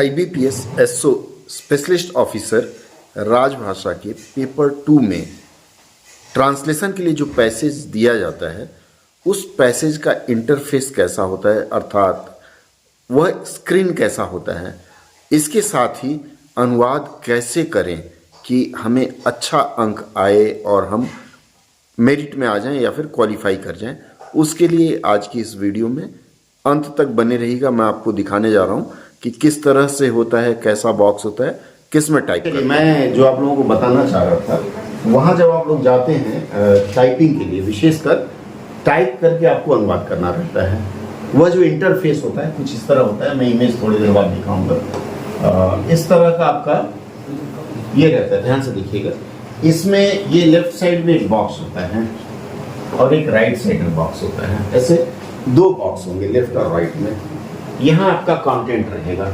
IBPS SO specialist officer राजभाषा के paper 2 में ट्रांसलेशन के लिए जो पैसेज दिया जाता है उस पैसेज का इंटरफेस कैसा होता है, अर्थात वह स्क्रीन कैसा होता है, इसके साथ ही अनुवाद कैसे करें कि हमें अच्छा अंक आए और हम मेरिट में आ जाएं या फिर क्वालिफाई कर जाएं, उसके लिए आज की इस वीडियो में अंत तक बने रहिएगा। मैं आपको दिखाने जा रहा हूं कि किस तरह से होता है, कैसा बॉक्स होता है, किस में टाइप करें। मैं जो आप लोगों को बताना चाह रहा था, वहाँ जब आप लोग जाते हैं टाइपिंग के लिए, विशेषकर टाइप करके आपको अनुवाद करना रहता है, वह जो इंटरफेस होता है कुछ इस तरह होता है। मैं इमेज थोड़ी देर बाद दिखाऊंगा। इस तरह का आपका ये रहता है, ध्यान से देखिएगा। इसमें ये लेफ्ट साइड में एक बॉक्स होता है और एक राइट साइड में बॉक्स होता है। ऐसे दो बॉक्स होंगे लेफ्ट और राइट में। यहाँ आपका कंटेंट रहेगा,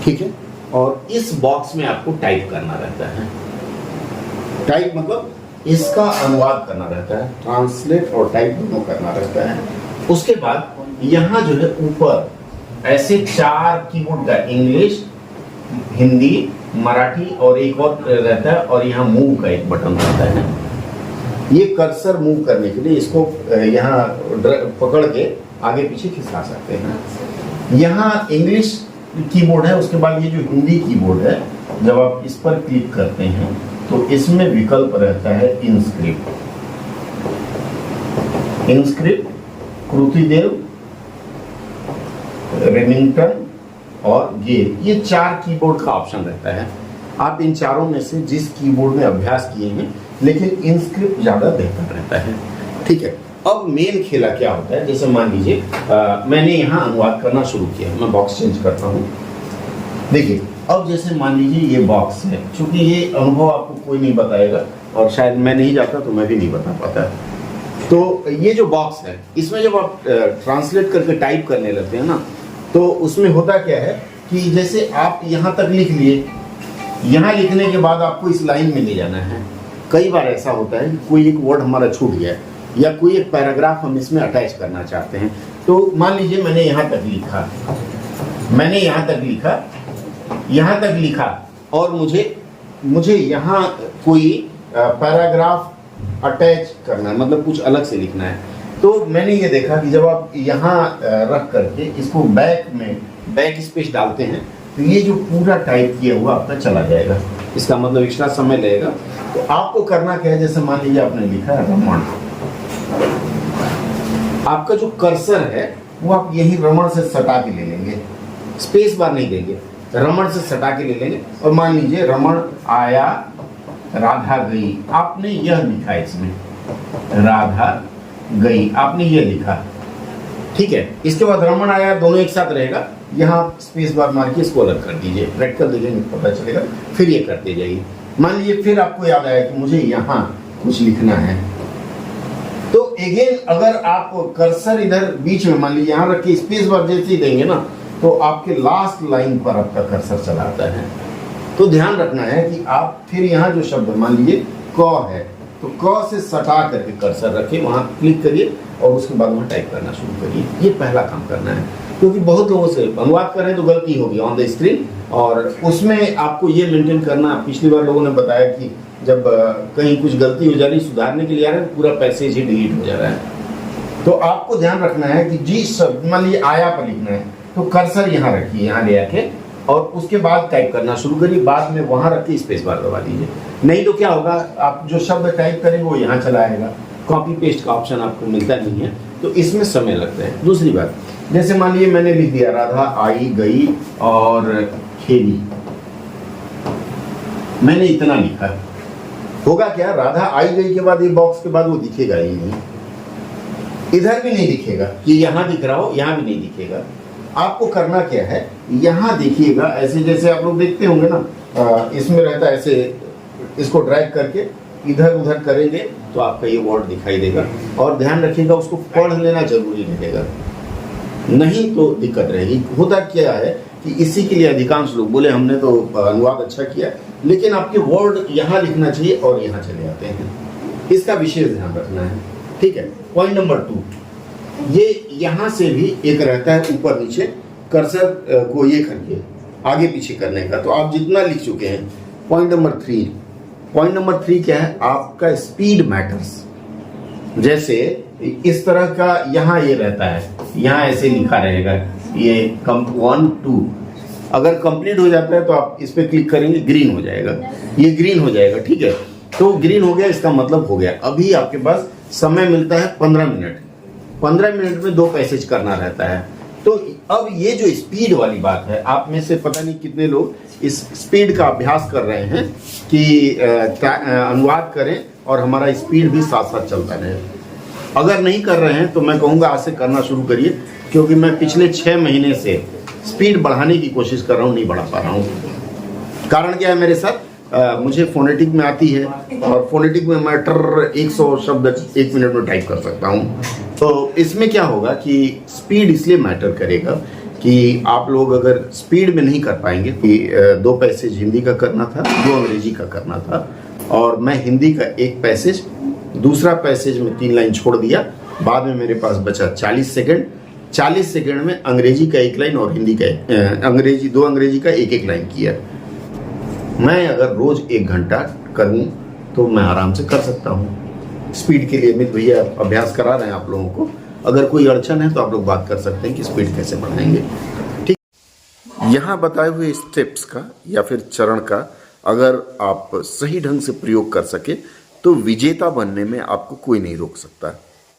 ठीक है, और इस बॉक्स में आपको टाइप करना रहता है। टाइप मतलब इसका अनुवाद करना रहता है, ट्रांसलेट और टाइप दोनों करना रहता है। उसके बाद यहाँ जो है ऊपर ऐसे 4 कीबोर्ड का, इंग्लिश, हिंदी, मराठी और एक और रहता है, और यहाँ मूव का एक बटन रहता है। ये कर्सर मूव करने के लिए इसको यहाँ पकड़ के आगे पीछे खिसका सकते हैं। यहाँ इंग्लिश कीबोर्ड है, उसके बाद ये जो हिंदी कीबोर्ड है, जब आप इस पर क्लिक करते हैं तो इसमें विकल्प रहता है इनस्क्रिप्ट, कृतिदेव, रेमिंगटन और ये 4 कीबोर्ड का ऑप्शन रहता है। आप इन चारों में से जिस कीबोर्ड में अभ्यास किए हैं, लेकिन इनस्क्रिप्ट ज़्यादा बेहतर रहता है, ठीक है। अब मेन खेला क्या होता है, जैसे मान लीजिए मैंने यहाँ अनुवाद करना शुरू किया, मैं बॉक्स चेंज करता हूँ। देखिए, अब जैसे मान लीजिए ये बॉक्स है, क्योंकि ये अनुभव आपको कोई नहीं बताएगा और शायद मैं नहीं जाता तो मैं भी नहीं बता पाता। तो ये जो बॉक्स है, इसमें जब आप ट्रांसलेट करके टाइप करने लगते हैं ना, तो उसमें होता क्या है कि जैसे आप यहाँ तक लिख लिए, यहाँ लिखने के बाद आपको इस लाइन में ले जाना है। कई बार ऐसा होता है कि कोई एक वर्ड हमारा छूट गया है या कोई एक पैराग्राफ हम इसमें अटैच करना चाहते हैं। तो मान लीजिए मैंने यहाँ तक लिखा और मुझे यहाँ कोई पैराग्राफ अटैच करना है, मतलब कुछ अलग से लिखना है। तो मैंने ये देखा कि जब आप यहाँ रख करके इसको बैक स्पेस डालते हैं तो ये जो पूरा टाइप किया हुआ आपका चला जाएगा। इसका मतलब एक्स्ट्रा समय लगेगा। तो आपको करना क्या है, जैसे मान लीजिए आपने लिखा है रमण, आपका जो कर्सर है वो आप यही रमण से सटा के ले लेंगे, स्पेस बार नहीं देंगे, रमण से सटा के ले लेंगे। और मान लीजिए रमण आया, राधा गई, आपने यह लिखा है, इसमें राधा गई आपने ये लिखा, ठीक है। इसके बाद रमण आया दोनों एक साथ रहेगा, यहाँ स्पेस बार मार के इसको अलग कर दीजिए, ब्रैकेट कर दीजिए, पता चलेगा। फिर ये करते जाइए। मान लीजिए फिर आपको याद आया कि मुझे यहाँ कुछ लिखना है, तो अगेन अगर आप कर्सर इधर बीच में मान लीजिए यहाँ रख के स्पेस बार जैसे ही देंगे ना, तो आपके लास्ट लाइन पर आपका कर्सर चला आता है। तो ध्यान रखना है कि आप फिर यहाँ जो शब्द मान लीजिए क है, तो क से सटा करके कर्सर रखें, वहाँ क्लिक करिए और उसके बाद वहाँ टाइप करना शुरू करिए। ये पहला काम करना है, क्योंकि बहुत लोगों से अनुवाद कर रहे हैं तो गलती होगी ऑन द स्क्रीन, और उसमें आपको ये मेंटेन करना। पिछली बार लोगों ने बताया कि जब कहीं कुछ गलती हो जा रही, सुधारने के लिए आ रहे हैं, पूरा पैसेज ही डिलीट हो जा रहा है। तो आपको ध्यान रखना है कि जिस शब्द मान लीजिए आया पर लिखना है तो कर्सर यहाँ रखिए, यहाँ ले आके, और उसके बाद टाइप करना शुरू करिए। बाद में वहाँ रख के स्पेस बार दबा दीजिए, नहीं तो क्या होगा, आप जो शब्द टाइप करेंगे वो यहाँ चला आएगा। कॉपी पेस्ट का ऑप्शन आपको मिलता नहीं है, तो इसमें समय लगता है। दूसरी बात, जैसे मान लीजिए मैंने लिख दिया राधा आई गई और खेली, मैंने इतना लिखा, होगा क्या, राधा आई गई के बाद ये बॉक्स के बाद वो दिखेगा ही नहीं, इधर भी नहीं दिखेगा कि यहाँ दिख रहा हो, यहाँ भी नहीं दिखेगा। आपको करना क्या है, यहाँ देखिएगा, ऐसे जैसे आप लोग देखते होंगे ना, इसमें रहता है ऐसे, इसको ड्रैग करके इधर उधर करेंगे तो आपका ये वर्ड दिखाई देगा। और ध्यान रखिएगा उसको पढ़ लेना जरूरी रहेगा, नहीं तो दिक्कत रहेगी। होता क्या है कि इसी के लिए अधिकांश लोग बोले हमने तो अनुवाद अच्छा किया, लेकिन आपके वर्ड यहाँ लिखना चाहिए और यहाँ चले आते हैं। इसका विशेष ध्यान रखना है, ठीक है। पॉइंट नंबर 2, ये यहाँ से भी एक रहता है ऊपर नीचे, कर्सर को ये करके आगे पीछे करने का, तो आप जितना लिख चुके हैं। पॉइंट नंबर 3 क्या है? आपका स्पीड मैटर्स। जैसे इस तरह का यहाँ ये रहता है, यहाँ ऐसे लिखा रहेगा ये 1 2। अगर कंप्लीट हो जाता है तो आप इस पे क्लिक करेंगे, ग्रीन हो जाएगा, ये ग्रीन हो जाएगा, ठीक है। तो ग्रीन हो गया, इसका मतलब हो गया। अभी आपके पास समय मिलता है 15 मिनट। 15 मिनट में 2 पैसेज करना रहता है। तो अब ये जो स्पीड वाली बात है, आप में से पता नहीं कितने लोग इस स्पीड का अभ्यास कर रहे हैं कि अनुवाद करें और हमारा स्पीड भी साथ साथ चलता रहे। अगर नहीं कर रहे हैं तो मैं कहूँगा आज से करना शुरू करिए, क्योंकि मैं पिछले 6 महीने से स्पीड बढ़ाने की कोशिश कर रहा हूँ, नहीं बढ़ा पा रहा हूँ। कारण क्या है मेरे साथ? मुझे फोनेटिक में आती है और फोनेटिक में मैं 100 शब्द 1 मिनट में टाइप कर सकता हूँ। तो इसमें क्या होगा कि स्पीड इसलिए मैटर करेगा कि आप लोग अगर स्पीड में नहीं कर पाएंगे कि 2 पैसेज हिंदी का करना था, 2 अंग्रेजी का करना था, और मैं हिंदी का 1 पैसेज, दूसरा पैसेज में 3 लाइन छोड़ दिया, बाद में मेरे पास बचा 40 सेकंड। 40 सेकंड में अंग्रेजी का 1 लाइन और हिंदी का 2 अंग्रेजी का 1 लाइन किया। मैं अगर रोज 1 घंटा करूं तो मैं आराम से कर सकता हूं। स्पीड के लिए अमित भैया अभ्यास करा रहे हैं आप लोगों को। अगर कोई अड़चन है तो आप लोग बात कर सकते हैं कि स्पीड कैसे बढ़ाएंगे, ठीक। यहाँ बताए हुए स्टेप्स का या फिर चरण का अगर आप सही ढंग से प्रयोग कर सके तो विजेता बनने में आपको कोई नहीं रोक सकता।